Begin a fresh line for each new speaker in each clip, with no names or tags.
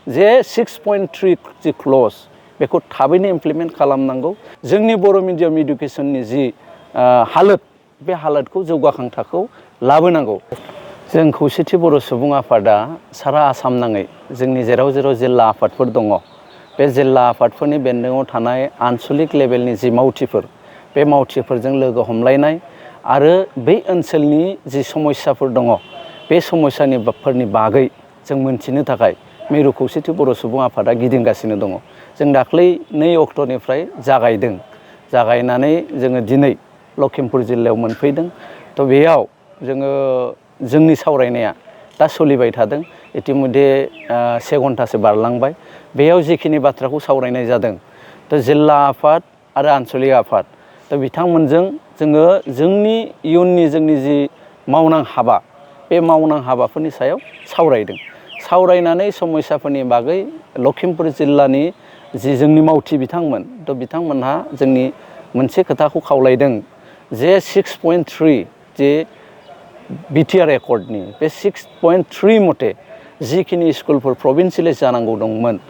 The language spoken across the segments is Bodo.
जे 6.3 जि क्लज बेखौ थाबैनो इमप्लिमेन्ट खालामनांगौ। जोंनि बर' मिडियाम इडुकेसननि जि हालोद बे हालोदखौ जौगाखां थाखोआव लाबोनांगौ। जों खौसेथि बर' सुबुं आफादा सारा आसाम नाङै जोंनि जेराव जेराव जिल्ला आफादफोर दङ बे जिल्ला आफादफोरनि बेन्दोङाव थानाय आनसलिक लेभेलनि जि मावथिफोर बे मावथिफोरजों लोगो हमलायनाय आरो बै ओनसोलनि जि समस्याफोर दङ बे समस्याफोरनि बागै जों मोनथिनो थाखाय मिरु खौसेथि बर' सुबुं आफादा गिदिंगासिनो दङ। जों दाख्लै 2 अक्ट'निफ्राय जागायदों। जागायनानै जोङो दिनै लखिमपुर जिल्लायाव मोनफैदों। थ' बेयाव जोङो जोंनि सावरायनाया दा सोलिबाय थादों। इतिमध्ये 1 घन्टासो बारलांबाय। बेयाव जिखिनि बाथ्राखौ सावरायनाय जादों थ' जिल्ला आफाद आरो आनसलिक आफाद थ' बिथांमोनजों जोङो जोंनि इयुननि जोंनि जि मावनां हाबा बे मावनां हाबाफोरनि सायाव सावरायदों। सावरायनानै समस्याफोरनि बागै लखिमपुर जिल्लानि जि जोंनि मावथि बिथांमोन थ' बिथांमोनहा जोंनि मोनसे खोथाखौ खावलायदों जे 6.3 जे बिटिआर एकर्डनि बे 6.3 मथे जिखिनि स्कुलफोर प्रभिन्सियेलाइज जानांगौ दंमोन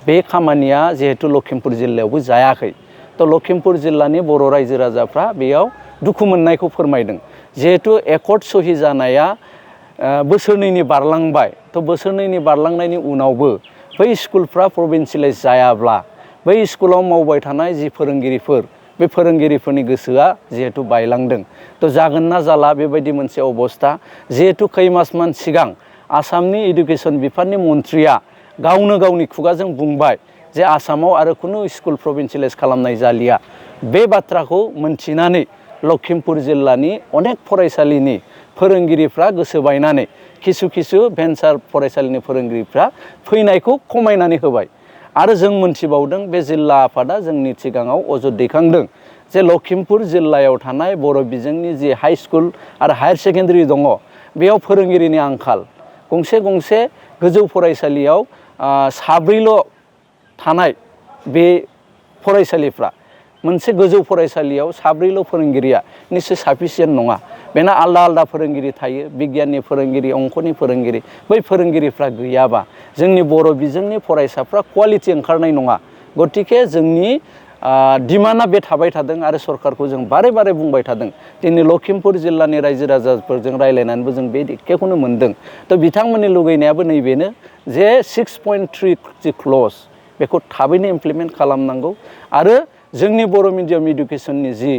बे खामानिया जिहेतु लखिमपुर जिल्लायावबो जायाखै। थ' लखिमपुर जिल्लानि बर' रायजो राजाफ्रा बेयाव दुखु मोननायखौ फोरमायदों। जिहेतु एकर्ड सहि जानाया बोसोरनैनि बारलांबाय। थ' बोसोरनैनि बारलांनायनि उनावबो बै स्कुलफ्रा प्रभिन्सियेलाइज जायाब्ला बै स्कुलाव मावबाय थानाय जि फोरोंगिरिफोर बे फोरोंगिरिफोरनि गोसोआ जिहेतु बायलांदों। थ' जागोन ना जाला बेबायदि मोनसे अबस्था। जिहेतु खैमासमान सिगां आसामनि इडुकेसन बिफाननि मन्थ्रिया गावनो गावनि खुगाजों बुंबाय जे आसामाव आरो खुनु स्कुल प्रभिन्सियेलाइज खालामनाय जालिया। बे बाथ्राखौ मोनथिनानै लखिमपुर जिल्लानि अनेक फरायसालिनि फोरोंगिरिफ्रा गोसो बायनानै किसु भेन्सार फरायसालिनि फोरोंगिरिफ्रा फैनायखौ खमायनानै होबाय। आरो जों मोनथिबावदों बे जिल्ला आफादा जोंनि सिगाङाव अजद दैखांदों जे लखिमपुर जिल्लायाव थानाय बर' बिजोंनि जि हाइ स्कुल आरो हायार सेकेन्डारि दङ बेयाव फोरोंगिरिनि आंखाल। गंसे गोजौ फरायसालियाव 7 थानाय बे फरायसालिफ्रा मोनसे गोजौ फरायसालियाव 7 फोरोंगिरिया निश्चय साफिसियेन्ट नङा। बेना आलदा फोरोंगिरि थायो, बिगियाननि फोरोंगिरि, अंकनि फोरोंगिरि। बै फोरोंगिरिफ्रा गैयाबा जोंनि बर' बिजोंनि फरायसाफ्रा क्वालिटि ओंखारनाय नङा। गतिके जोंनि डिमान्डआ बे थाबाय थादों आरो सरकारखौ जों बारे बुंबाय थादों। दिनै लखिमपुर जिल्लानि रायजो राजाफोरजों रायज्लायनानैबो जों बे एखेखौनो मोनदों। थ' बिथांमोननि लुगैनायाबो नैबेनो जे 6.3 जि क्लज बेखौ थाबैनो इमप्लिमेन्ट खालामनांगौ आरो जोंनि बर' मिडियाम इडुकेसननि जि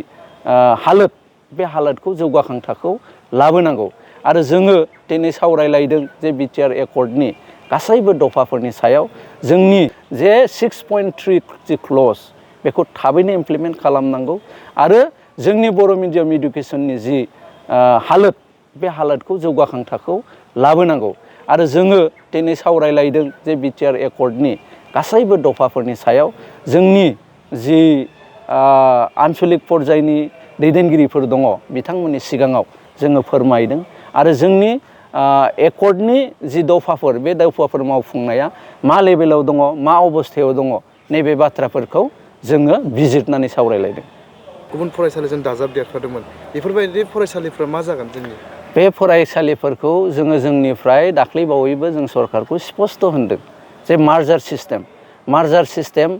हालोद बे हालोदखौ जौगाखां थाखोआव लाबोनांगौ। आरो जोङो दिनै सावरायलायदों जे बिटिआर एकर्डनि गासैबो दफाफोरनि सायाव जोंनि जे 6.3 जि क्लज बेखौ थाबैनो इमप्लिमेन्ट खालामनांगौ आरो जोंनि बर' मिडियाम इडुकेसननि जि हालोद बे हालोदखौ जौगाखां थाखोआव लाबोनांगौ। आरो जोङो दिनै सावरायलायदों जे बिटिआर एकर्डनि गासैबो दफाफोरनि सायाव जोंनि जि आनसलिक पर्यायनि दैदेनगिरिफोर दङ बिथांमोननि सिगाङाव जोङो फोरमायदों। आरो जोंनि एकर्डनि जि दफाफोर बे दफाफोर मावफुंनाया मा लेभेलाव दङ, मा अबस्थायाव दङ, नैबे बाथ्राफोरखौ जोङो बिजिरनानै सावरायलायदों।
गुबुन फरायसालिजों दाजाबदेरफादोंमोन। बेफोरबायदि फरायसालिफ्रा मा जागोन जोंनि?
बे फरायसालिफोरखौ जोङो जोंनिफ्राय दाख्लैबावैबो जों सरकारखौ स्पष्ट होनदों जे मार्जार सिस्टेम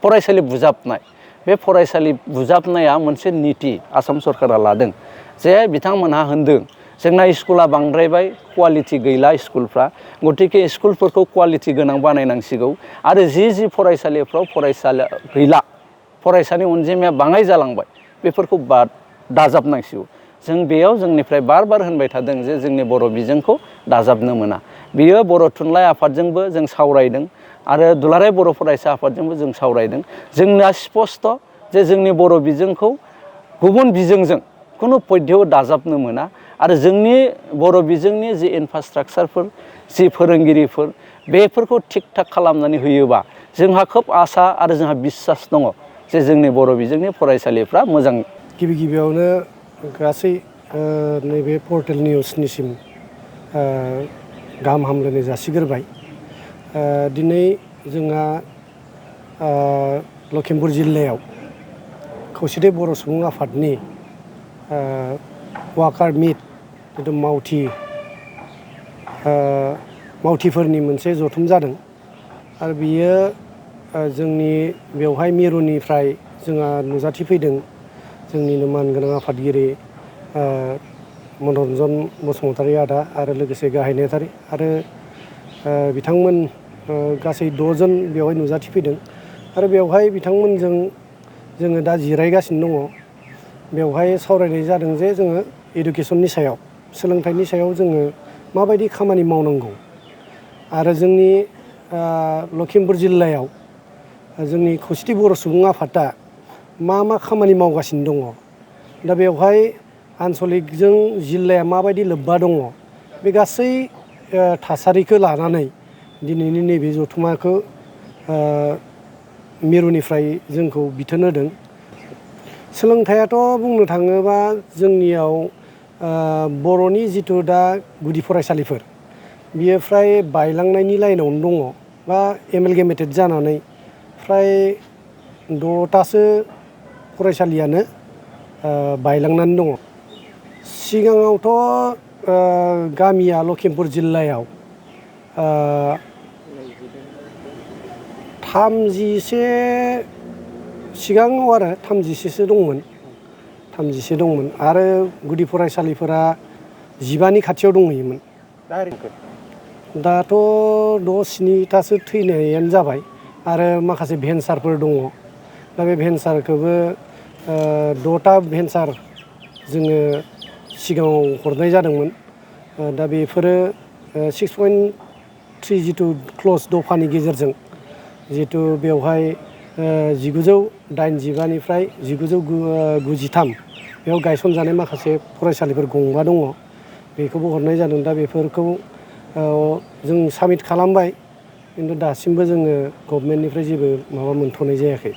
फरायसालि बुजाबनाय। बे फरायसालि बुजाबनाया मोनसे नीति आसाम सरकारा लादों जे बिथांमोनहा होनदों जोंना स्कुला बांद्रायबाय, क्वालिटि गैला स्कुलफ्रा। गतिके स्कुलफोरखौ क्वालिटि गोनां बानायनांसिगौ आरो जि फरायसालिफ्राव फरायसालि गैला, फरायसानि अनजिमाया बाङाय जालांबाय, बेफोरखौ दाजाबनांसिगौ। जों बेयाव जोंनिफ्राय बार होनबाय थादों जे जोंनि बर' बिजोंखौ दाजाबनो मोना। बियो बर' थुनलाइ आफादजोंबो जों सावरायदों आरो दुलाराय बर' फरायसा आफादजोंबो जों सावरायदों। जोंना स्पष्ट जे जोंनि बर' बिजोंखौ गुबुन बिजोंजों खुनु पद्यआव दाजाबनो मोना आरो जोंनि बर' बिजोंनि जि इनफ्रास्ट्राक्चारफोर, जि फोरोंगिरिफोर बेफोरखौ थिग थाक खालामनानै होयोबा जोंहा खोब आसा आरो जोंहा बिसास दङ जे जोंनि बर' बिजोंनि फरायसालिफ्रा मोजां।
गिबियावनो गासै नैबे पर्टेल निउसनिसिम गाहाम हामलायनाय जासिग्रोबाय। दिनै जोंहा लखिमपुर जिल्लायाव खौसेथि बर' सुबुं आफादनि वाकार मिट जिथु मावथिफोरनि मोनसे जथुम जादों। आरो बियो जोंनि बेवहाय मिरुनिफ्राय जोंहा नुजाथिफैदों जोंनिनो मानगोनां आफादगिरि मनरन्जन बसुमतारी आदा आरो लोगोसे गाहाय नेहाथारि आरो बिथांमोन गासै 6 जन बेवहाय नुजाथिफैदों आरो बेवहाय बिथांमोनजों जोङो दा जिरायगासिनो दङ। बेवहाय सावरायनाय जादों जे जोङो इडुकेसननि सायाव सोलोंथाइनि सायाव जोङो माबायदि खामानि मावनांगौ आरो जोंनि लखिमपुर जिल्लायाव जोंनि खौसेथि बर' सुबुं आफादा मा खामानि मावगासिनो दङ। दा बेवहाय आन्सलिकजों जिल्लाया माबायदि लोब्बा दङ बे गासै थासारिखौ लानानै दिनैनि नैबे जथुम्माखौ मिरुनिफ्राय जोंखौ बिथोन होदों। सोलोंथाइयाथ' बुंनो थाङोबा जोंनियाव बर'नि जिथु दा गुदि फरायसालिफोर बियो फ्राय बायलांनायनि लाइनावनो दङ बा एमेलगेमेटेड जानानै फ्राय 6थासो फरायसालियानो बायलांनानै दङ। सिगाङावथ' गामिया लखिमपुर जिल्लायाव 31 सिगाङाव आरो 36सो दंमोन 36 दंमोन आरो गुदि फरायसालिफोरा 15नि खाथियाव दंहैयोमोन। दाथ' 6-7थासो थैनायानो जाबाय आरो माखासे भेन्सारफोर दङ। दा बे भेन्सारखौबो 6था भेन्सार जोङो सिगाङाव हरनाय जादोंमोन। दा बेफोरो 6.3 जिथु क्लज दफानि गेजेरजों जिहेतु बेवहाय 1985निफ्राय 1993 बेयाव गायसनजानाय माखासे फरायसालिफोर 2 दङ बेखौबो हरनाय जादों। दा बेफोरखौ जों साबमिट खालामबाय खिन्थु दासिमबो जोङो गभर्नमेन्टनिफ्राय जेबो माबा मोनथ'नाय जायाखै।